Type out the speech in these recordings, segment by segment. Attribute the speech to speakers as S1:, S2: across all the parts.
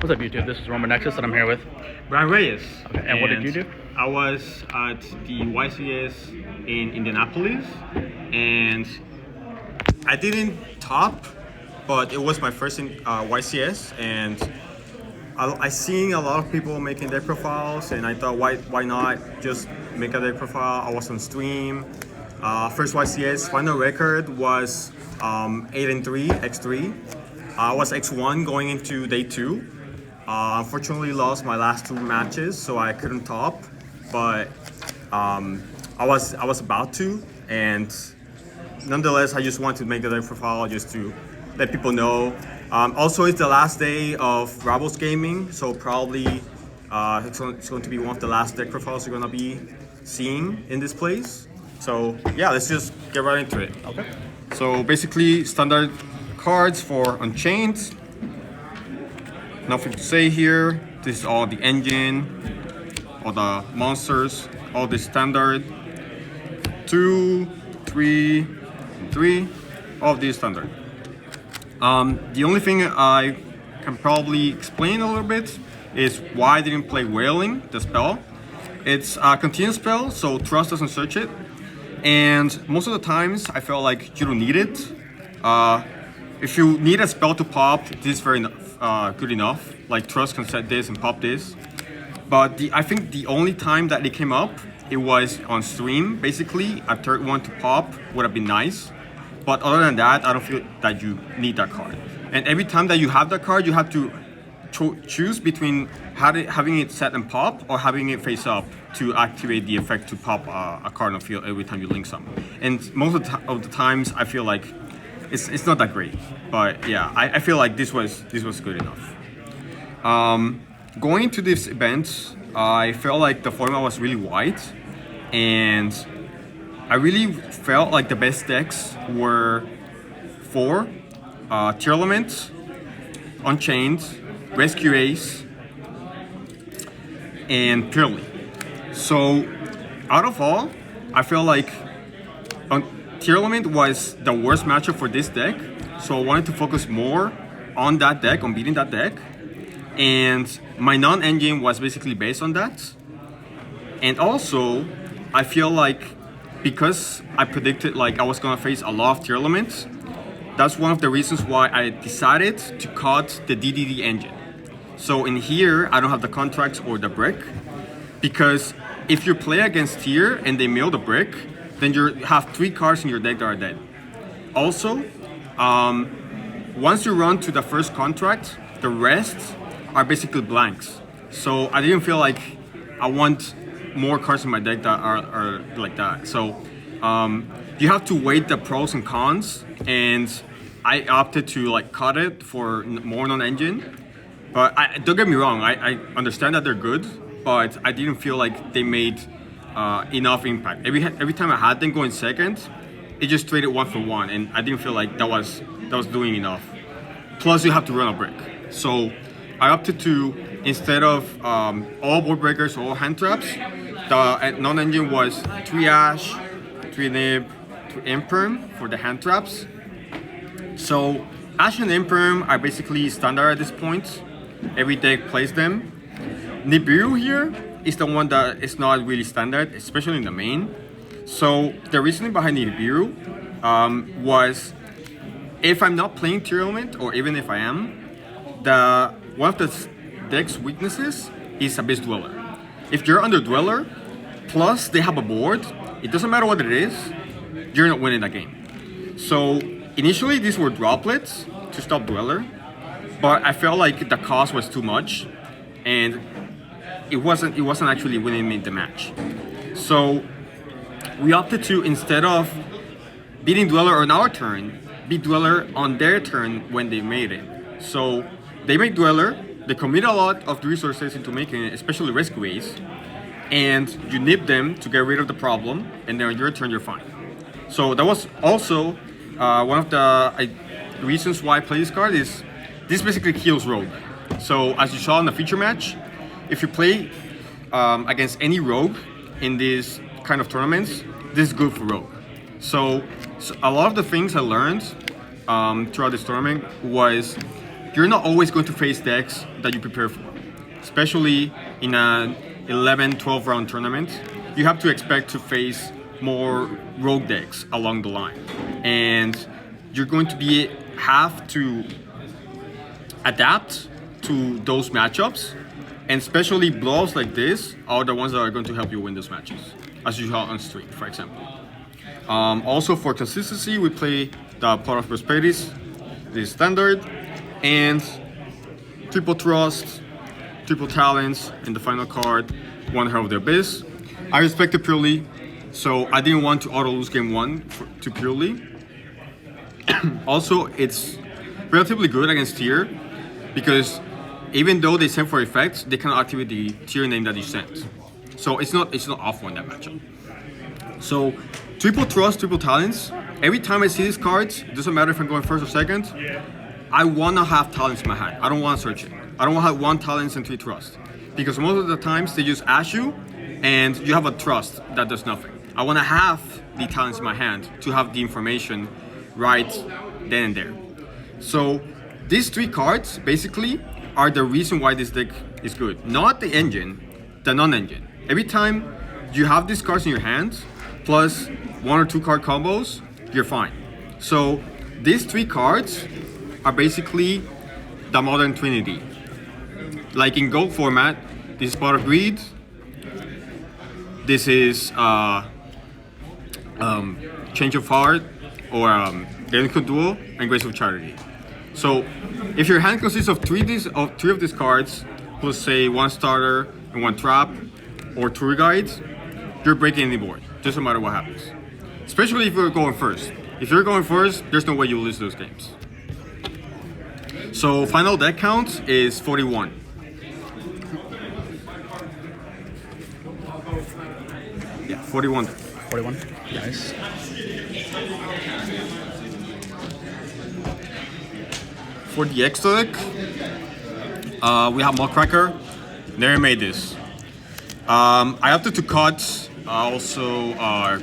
S1: What's up, YouTube? This is Roman Nexus, and I'm here with
S2: Brian Reyes.
S1: Okay, and what did you do?
S2: I was at the YCS in Indianapolis, and I didn't top, but it was my first in YCS, and I seen a lot of people making their profiles, and I thought, why not just make a deck profile? I was on stream. First YCS final record was 8-3 X3. I was X1 going into day 2. Unfortunately, lost my last 2 matches, so I couldn't top. But I was about to, and nonetheless, I just wanted to make the deck profile just to let people know. Also, it's the last day of Rebels Gaming, so probably it's going to be one of the last deck profiles you're going to be seeing in this place. So yeah, let's just get right into it.
S1: Okay.
S2: So basically, standard cards for Unchained. Nothing to say here. This is all the engine, all the monsters, all the standard. 2, 3, 3, all of these standard. The only thing I can probably explain a little bit is why I didn't play Wailing, the spell. It's a continuous spell, so Trust doesn't search it. And most of the times, I felt like you don't need it. If you need a spell to pop, this is very good enough. Like Trust can set this and pop this. But I think the only time that it came up, it was on stream. Basically, a third one to pop would have been nice. But other than that, I don't feel that you need that card. And every time that you have that card, you have to choose between having it set and pop or having it face up to activate the effect to pop a card on the field every time you link some. And most of the times, I feel like it's not that great. But yeah, I feel like this was good enough. Going into this event, I felt like the format was really wide, and I really felt like the best decks were 4, Tier Element, Unchained, Rescue Ace, and Purely. So out of all, I feel like Tier Element was the worst matchup for this deck. So I wanted to focus more on that deck, on beating that deck. And my non-engine was basically based on that. And also, I feel like because I predicted like I was gonna face a lot of Tier Elements, that's one of the reasons why I decided to cut the DDD engine. So in here, I don't have the contracts or the brick, because if you play against tier and they mill the brick, then you have 3 cards in your deck that are dead. Also, once you run to the first contract, the rest are basically blanks. So I didn't feel like I want more cards in my deck that are like that. So you have to weigh the pros and cons, and I opted to like cut it for more non-engine. But don't get me wrong, I understand that they're good, but I didn't feel like they made enough impact. Every time I had them going second, it just traded 1 for 1, and I didn't feel like that was doing enough. Plus, you have to run a brick. So I opted to, instead of all board breakers or all hand traps, the non-engine was 3 Ash, 3 Nib, 2 Imperm for the hand traps. So Ash and Imperm are basically standard at this point. Every deck plays them. Nibiru here is the one that is not really standard, especially in the main. So the reasoning behind Nibiru was, if I'm not playing Tier Element, or even if I am, one of the deck's weaknesses is Abyss Dweller. If you're under Dweller, plus they have a board, it doesn't matter what it is, you're not winning that game. So initially these were droplets to stop Dweller, but I felt like the cost was too much, and it wasn't actually winning me the match. So we opted to, instead of beating Dweller on our turn, beat Dweller on their turn when they made it. So they make Dweller, they commit a lot of resources into making it, especially Rescue Ace, and you nip them to get rid of the problem, and then on your turn you're fine. So that was also one of the reasons why I play this card is this basically kills Rogue. So as you saw in the feature match, if you play against any Rogue in these kind of tournaments, this is good for Rogue. So a lot of the things I learned throughout this tournament was you're not always going to face decks that you prepare for, especially in an 11, 12 round tournament. You have to expect to face more rogue decks along the line, and you're going to have to adapt to those matchups, and especially blowouts like this are the ones that are going to help you win those matches, as you saw on stream, for example. Also for consistency, we play the Pot of Prosperities, this standard, and triple trust, triple talents, and the final card, one Herald of the Abyss. I respected Purely, so I didn't want to auto lose game 1 to Purely. Also, it's relatively good against tier, because even though they send for effects, they cannot activate the tier name that you sent. So it's not off one that matchup. So triple trust, triple talents. Every time I see these cards, it doesn't matter if I'm going first or second, I wanna have talents in my hand. I don't wanna search it. I don't wanna have 1 talents and 3 trust. Because most of the times they just ash you and you have a trust that does nothing. I wanna have the talents in my hand to have the information right then and there. So these 3 cards basically are the reason why this deck is good. Not the engine, the non-engine. Every time you have these cards in your hand, plus 1 or 2 card combos, you're fine. So these 3 cards are basically the modern trinity. Like in Gold format, this is Pot of Greed, this is Change of Heart, or Delinquent Duel, and Grace of Charity. So if your hand consists of 3 of these cards, plus say 1 starter and 1 trap, or 2 guides, you're breaking the board, just no matter what happens. Especially if you're going first. If you're going first, there's no way you lose those games. So final deck count is 41. Yeah, 41.
S1: 41. Nice.
S2: For the extra deck, we have Muckracker. Never made this. I opted to cut also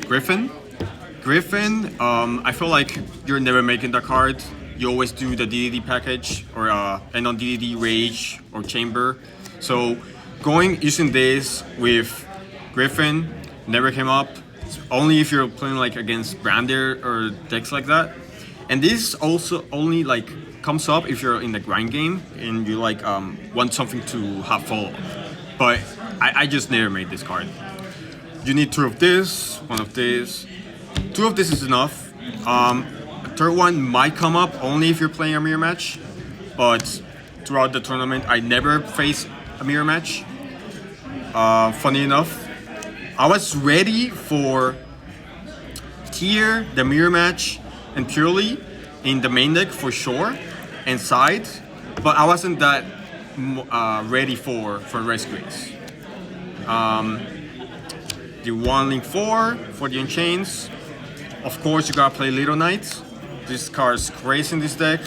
S2: Griffin. Griffin, I feel like you're never making that card. You always do the DDD package or and on DDD Rage or Chamber. So using this with Griffin never came up. Only if you're playing like against Brander or decks like that. And this also only like comes up if you're in the grind game and you like want something to have follow. But I just never made this card. You need 2 of this, 1 of this. 2 of this is enough. Third one might come up only if you're playing a mirror match, but throughout the tournament I never faced a mirror match. Funny enough, I was ready for tier, the mirror match, and Purely in the main deck for sure, and side, but I wasn't that ready for Rescues. The 1 Link 4 for the Unchained. Of course, you gotta play Little Knight. This card's crazy in this deck.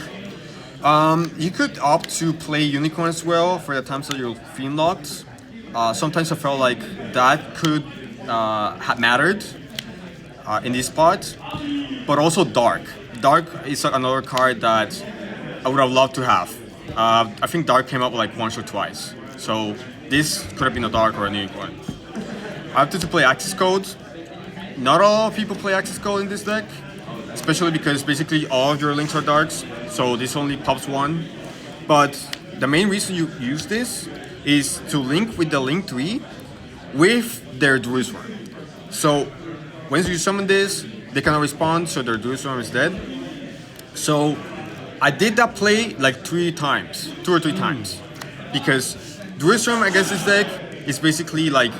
S2: You could opt to play Unicorn as well for the times that you're Fiend locked. Sometimes I felt like that could have mattered in this spot, but also Dark. Dark is another card that I would have loved to have. I think Dark came up like once or twice, so this could have been a Dark or a Unicorn. I opted to play Access Code. Not all people play Access Code in this deck, especially because basically all of your links are Darks, so this only pops 1. But the main reason you use this is to link with the Link 3 with their Druid Swarm. So once you summon this, they cannot respond, so their Druid Swarm is dead. So I did that play like 2 or 3 times, because Druid Swarm against this deck is basically like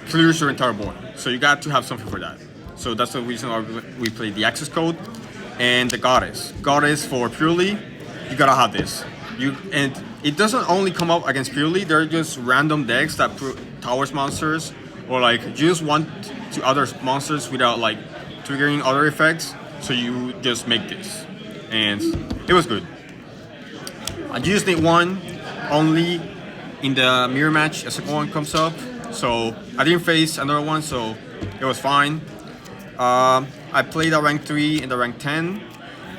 S2: clears your entire board. So you got to have something for that. So that's the reason why we played the Access Code and the Goddess. Goddess for Purely, you gotta have this. And it doesn't only come up against Purely, they're just random decks that towers monsters, or like you just want to other monsters without like triggering other effects, so you just make this. And it was good. I just need 1 only in the mirror match, a second one comes up. So I didn't face another one, so it was fine. I played a rank 3 and the rank 10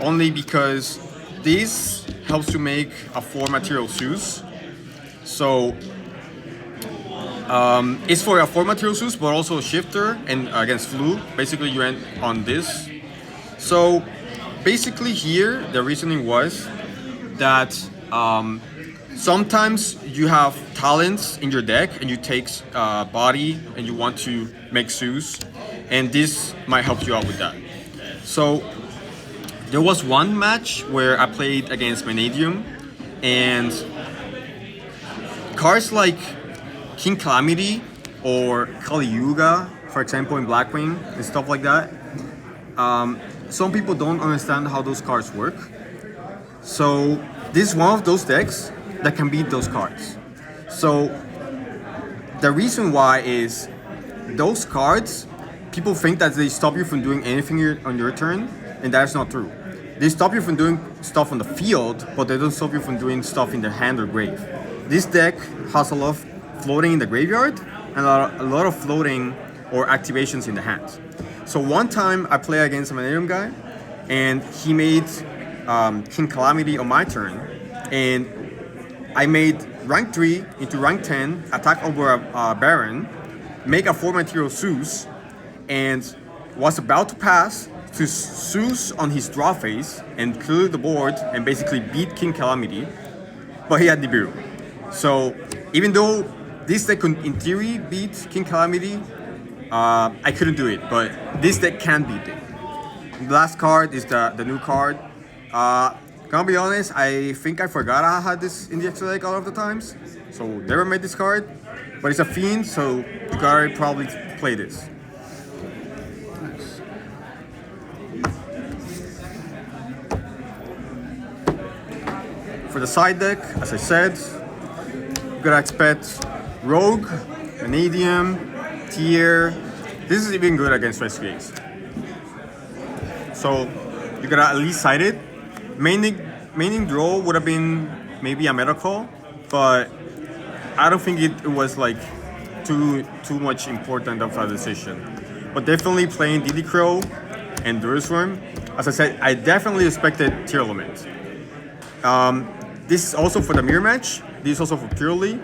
S2: only because this helps to make a 4 material Zeus. So it's for a 4 material Zeus, but also shifter and against flu. Basically, you end on this. So basically here, the reasoning was that sometimes you have talents in your deck and you take body and you want to make Zeus, and this might help you out with that. So there was one match where I played against Vanadium, and cards like King Calamity or Kali Yuga, for example, in Blackwing and stuff like that. Some people don't understand how those cards work. So this is one of those decks that can beat those cards. So the reason why is those cards, people think that they stop you from doing anything on your turn, and that's not true. They stop you from doing stuff on the field, but they don't stop you from doing stuff in the hand or grave. This deck has a lot of floating in the graveyard and a lot of floating or activations in the hand. So one time I played against a Vanadium guy, and he made King Calamity on my turn, and I made rank 3 into rank 10, attack over a Baron, make a 4 material Zeus, and was about to pass to Zeus on his draw phase and clear the board and basically beat King Calamity, but he had Nibiru. So even though this deck could in theory beat King Calamity, I couldn't do it, but this deck can beat it. The last card is the new card. Gonna be honest, I think I forgot I had this in the extra deck a lot of the times, so never made this card. But it's a Fiend, so you gotta probably play this.
S1: Nice.
S2: For the side deck, as I said, you gotta expect Rogue, Vanadium, Tier. This is even good against Rescues. So you gotta at least side it. Maining draw would have been maybe a meta call, but I don't think it was like too much important of a decision. But definitely playing DD Crow and Durasworm. As I said, I definitely expected Tier Element. This is also for the mirror match. This is also for purely.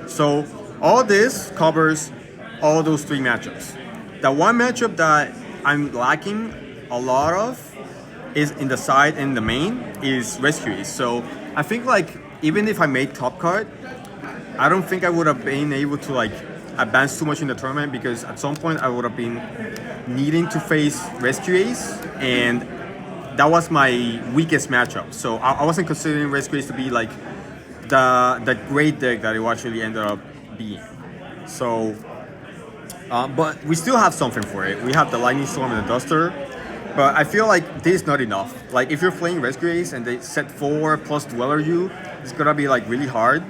S2: So all this covers all those 3 matchups. The one matchup that I'm lacking a lot of is in the side and the main is Rescues. So I think like even if I made top card, I don't think I would have been able to like advance too much in the tournament, because at some point I would have been needing to face Rescues, and that was my weakest matchup. So I wasn't considering Rescues to be like the great deck that it actually ended up being. So but we still have something for it. We have the Lightning Storm and the Duster. But I feel like this is not enough. Like if you're playing Rescue Ace and they set 4 plus Dweller U, it's gonna be like really hard.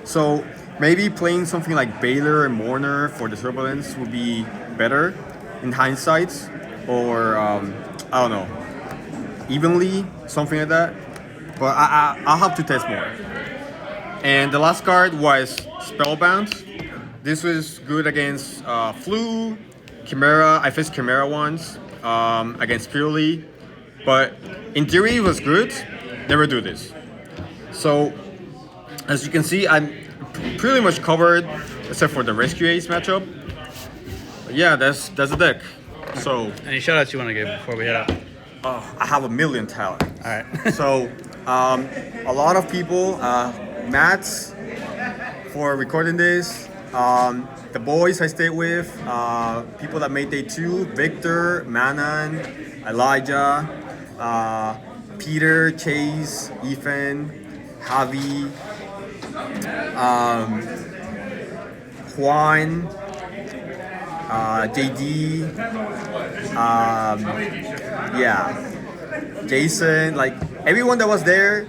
S2: So maybe playing something like Baylor and Mourner for the Turbulence would be better in hindsight. Or I don't know, Evenly, something like that. But I'll have to test more. And the last card was Spellbound. This was good against Flu, Chimera. I faced Chimera once. Against Purely, but in theory it was good. Never do this. So as you can see, I'm pretty much covered except for the Rescue Ace matchup. But yeah, that's the deck. So
S1: Any shout outs you want to give before we head out?
S2: I have a million talent.
S1: All right.
S2: So a lot of people, Mats for recording this. The boys I stayed with, people that made day 2, Victor, Manan, Elijah, Peter, Chase, Ethan, Javi, Juan, JD, Jason, like everyone that was there,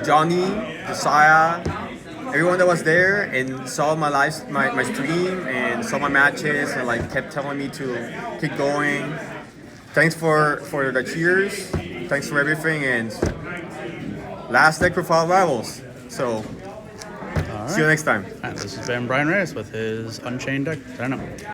S2: Johnny, Josiah, everyone that was there and saw my stream and saw my matches and like kept telling me to keep going. Thanks for the cheers. Thanks for everything, and last deck profile rivals. So see you next time.
S1: All right, this has been Brian Reyes with his Unchained deck. I don't know.